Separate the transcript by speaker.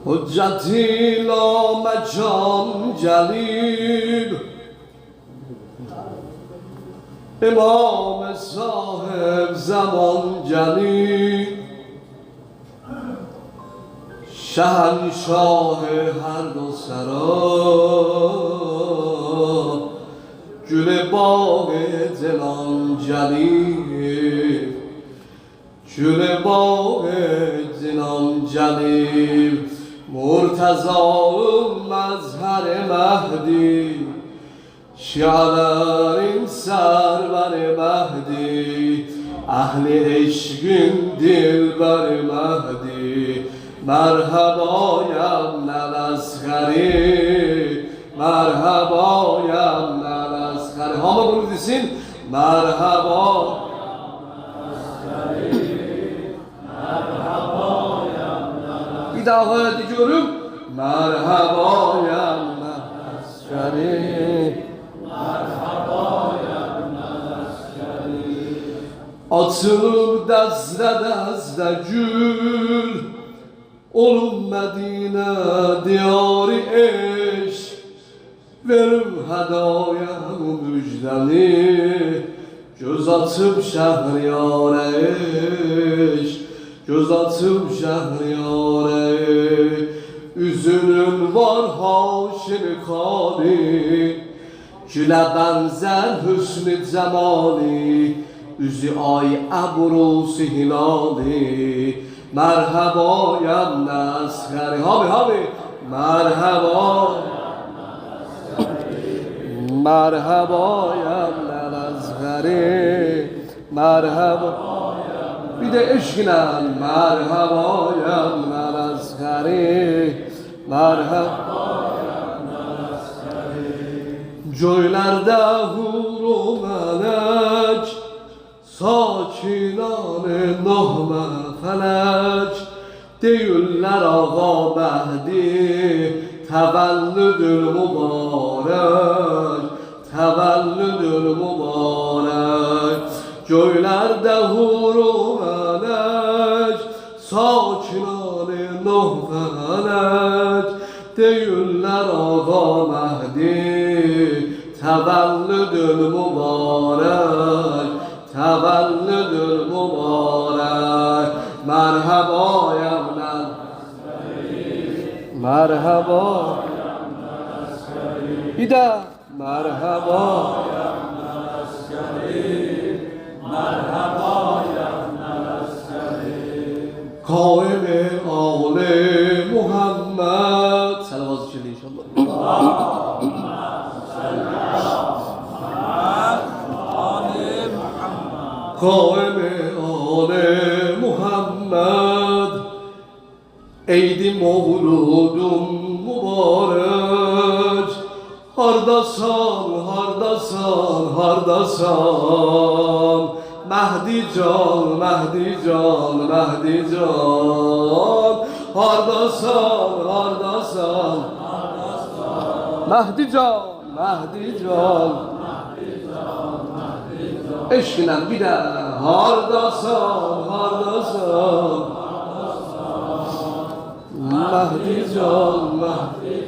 Speaker 1: حجتی لامجان جلیل امام صاحب زمان جلیل شهنشاه هر دو سرا گل باغ زنان جلیل گل باغ زنان جلیل مرتضی مظهر مهدی شعرین سرور مهدی اهل عشقین دلبر مهدی مرحبایم نلاسخری مرحبایم نلاسخری همه bunu desin مرحبا bir daha diyorum merhabayam nalاسخری açılır dezde dezde gül olum Medine diyarı eş verim hedayamı müjdeni göz açıp şehriyare eş göz açıp şehriyare üzünün var haşim kali güle benzer hüsnü cemali üzü ay ebrusu hilali merhabayam nesgeri Habi merhaba merhabayam nesgeri merhaba bir de eşkine merhabayam nesgeri merhaba Göylerde huru melek sakinane nahme felek deyirlər ağa Mehdi təvəllüdül mübarək təvəllüdül mübarək göylərdə huru melek sakinane nahme felek deyirlər ağa Mehdi təvəllüdül mübarək təvəllüdül mübarək merhabayam merhaba bir de merhabayam kaim-i âli Muhammed salavat için inşallah قائم آل محمد عید مولودم مبارک هردسان هردسان هردسان مهدی جان مهدی جان مهدی جان هردسان هردسان مهدی جان مهدی جان eşkinen bir de hardasan hardasan Mehdi can Mehdi